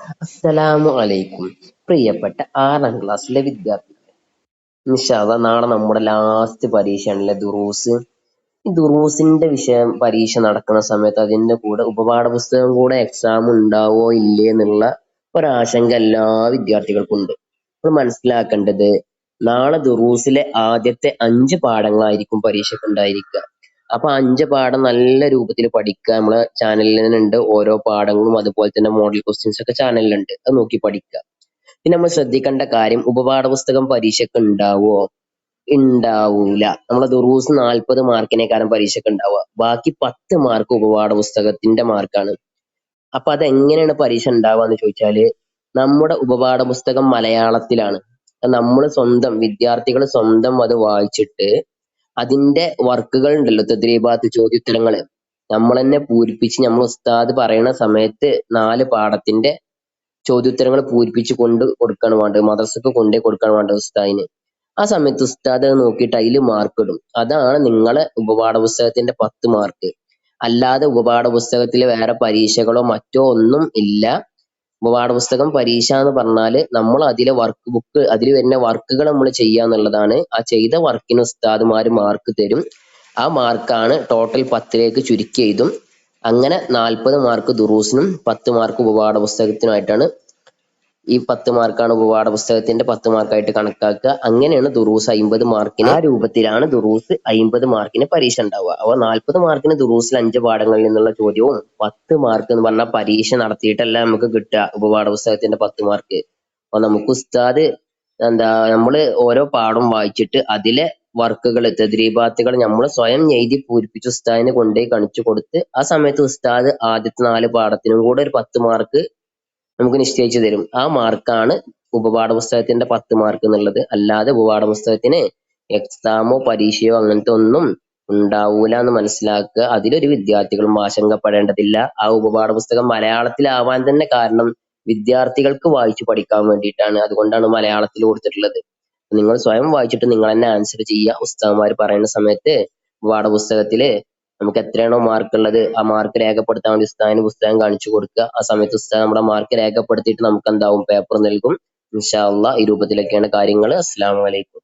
അസ്സലാമു അലൈക്കും. പ്രിയപ്പെട്ട 6ാം ക്ലാസ്സിലെ വിദ്യാർത്ഥികളെ, ഇൻഷാ അള്ളാ നാളെ നമ്മുടെ ലാസ്റ്റ് പരീക്ഷയാണല്ലേ ദുറൂസ്. ഈ ദുറൂസിന്റെ വിഷയം പരീക്ഷ നടക്കുന്ന സമയത്ത് അതിന്റെ കൂടെ ഉപപാഠ പുസ്തകം കൂടെ എക്സാം ഉണ്ടാവോ ഇല്ലേ എന്നുള്ള ഒരാശങ്ക എല്ലാ വിദ്യാർത്ഥികൾക്കും ഉണ്ട്. നമ്മൾ മനസ്സിലാക്കേണ്ടത്, നാളെ ദുറൂസിലെ ആദ്യത്തെ 5 പാഠങ്ങളായിരിക്കും പരീക്ഷയ്ക്ക് ഉണ്ടായിരിക്കുക. അപ്പൊ 5 പാഠം നല്ല രൂപത്തിൽ പഠിക്കുക. നമ്മളെ ചാനലിൽ തന്നെ ഉണ്ട് ഓരോ പാഠങ്ങളും, അതുപോലെ തന്നെ മോഡൽ ക്വസ്റ്റ്യൻസ് ഒക്കെ ചാനലിലുണ്ട്. അത് നോക്കി പഠിക്കുക. പിന്നെ നമ്മൾ ശ്രദ്ധിക്കേണ്ട കാര്യം, ഉപപാഠ പുസ്തകം പരീക്ഷയ്ക്ക് ഉണ്ടാവോ? ഉണ്ടാവൂല. നമ്മളെ ദുറൂസ് 40 മാർക്കിനേക്കാളും പരീക്ഷയ്ക്ക് ഉണ്ടാവുക. ബാക്കി 10 മാർക്ക് ഉപപാഠ പുസ്തകത്തിന്റെ മാർക്കാണ്. അപ്പൊ അതെങ്ങനെയാണ് പരീക്ഷ ഉണ്ടാവുക എന്ന് ചോദിച്ചാല്, നമ്മുടെ ഉപപാഠ പുസ്തകം മലയാളത്തിലാണ്. നമ്മൾ സ്വന്തം വിദ്യാർത്ഥികൾ സ്വന്തം അത് വായിച്ചിട്ട് അതിന്റെ വർക്കുകൾ ഉണ്ടല്ലോ, തദ്രീബാത്ത്, ചോദ്യോത്തരങ്ങള്, നമ്മൾ തന്നെ പൂരിപ്പിച്ച് നമ്മൾ ഉസ്താദ് പറയുന്ന സമയത്ത് 4 പാഠത്തിന്റെ ചോദ്യോത്തരങ്ങൾ പൂരിപ്പിച്ച് കൊണ്ട് കൊടുക്കാണ് വേണ്ടത്. മദ്രസക്ക് കൊണ്ടേ കൊടുക്കാണ് വേണ്ടത് ഉസ്താദിന്. ആ സമയത്ത് ഉസ്താദ് അത് നോക്കിയിട്ട് അതിൽ മാർക്ക് ഇടും. അതാണ് നിങ്ങളെ ഉപപാഠ പുസ്തകത്തിന്റെ 10 മാർക്ക്. അല്ലാതെ ഉപപാഠ പുസ്തകത്തിൽ വേറെ പരീക്ഷകളോ മറ്റോ ഒന്നും ഇല്ല. ഉപപാഠ പുസ്തകം പരീക്ഷ എന്ന് പറഞ്ഞാല് നമ്മൾ അതിലെ വർക്ക് ബുക്ക്, അതിൽ വരുന്ന വർക്കുകൾ നമ്മൾ ചെയ്യുക എന്നുള്ളതാണ്. ആ ചെയ്ത വർക്കിന് ഉസ്താദുമാര് മാർക്ക് തരും. ആ മാർക്കാണ് ടോട്ടൽ 10ലേക്ക് ചുരുക്കി എഴുതും. അങ്ങനെ 40 മാർക്ക് ദുറൂസിനും 10 മാർക്ക് ഉപപാഠ പുസ്തകത്തിനുമായിട്ടാണ്. ഈ 10 മാർക്കാണ് ഉപപാഠ പുസ്തകത്തിന്റെ 10 മാർക്കായിട്ട് കണക്കാക്കുക. അങ്ങനെയാണ് ദുറൂസ് 50 മാർക്കിന്. ആ രൂപത്തിലാണ് ദുറൂസ് 50 മാർക്കിന് പരീക്ഷ ഉണ്ടാവുക. അപ്പൊ 40 മാർക്കിന് ദുറൂസിൽ 5 പാഠങ്ങളിൽ നിന്നുള്ള ചോദ്യവും 10 മാർക്ക് എന്ന് പറഞ്ഞാൽ പരീക്ഷ നടത്തിയിട്ടല്ല നമുക്ക് കിട്ടുക ഉപപാഠ പുസ്തകത്തിന്റെ 10 മാർക്ക്. അപ്പൊ നമുക്ക് ഉസ്താദ് നമ്മള് ഓരോ പാഠം വായിച്ചിട്ട് അതിലെ വർക്കുകൾ, തദ്രീബാത്തുകൾ നമ്മൾ സ്വയം എഴുതി പൂരിപ്പിച്ച് ഉസ്താദിന് കൊണ്ടുപോയി കാണിച്ചു കൊടുത്ത് ആ സമയത്ത് ഉസ്താദ് ആദ്യത്തെ 4 പാഠത്തിനും കൂടെ ഒരു 10 മാർക്ക് നമുക്ക് നിശ്ചയിച്ചു തരും. ആ മാർക്കാണ് ഉപപാഠ പുസ്തകത്തിന്റെ 10 മാർക്ക് എന്നുള്ളത്. അല്ലാതെ ഉപപാഠ പുസ്തകത്തിന് എക്സാമോ പരീക്ഷയോ അങ്ങനത്തെ ഒന്നും ഉണ്ടാവൂല എന്ന് മനസ്സിലാക്കുക. അതിലൊരു വിദ്യാർത്ഥികളും ആശങ്കപ്പെടേണ്ടതില്ല. ആ ഉപപാഠ പുസ്തകം മലയാളത്തിലാവാൻ തന്നെ കാരണം വിദ്യാർത്ഥികൾക്ക് വായിച്ചു പഠിക്കാൻ വേണ്ടിയിട്ടാണ്. അതുകൊണ്ടാണ് മലയാളത്തിൽ കൊടുത്തിട്ടുള്ളത്. നിങ്ങൾ സ്വയം വായിച്ചിട്ട് നിങ്ങൾ തന്നെ ആൻസർ ചെയ്യുക. ഉസ്താദ്മാർ പറയുന്ന സമയത്ത് പാഠപുസ്തകത്തില് നമുക്ക് എത്രയാണോ മാർക്ക് ഉള്ളത് ആ മാർക്ക് രേഖപ്പെടുത്താൻ വേണ്ടി ഉസ്താദിന് പുസ്തകം കാണിച്ചു കൊടുക്കുക. ആ സമയത്ത് ഉസ്താദ് നമ്മുടെ മാർക്ക് രേഖപ്പെടുത്തിയിട്ട് നമുക്ക് എന്താവും, പേപ്പർ നൽകും. ഇൻഷാ അള്ളാ ഈ രൂപത്തിലൊക്കെയാണ് കാര്യങ്ങൾ. അസ്സലാമു അലൈക്കും.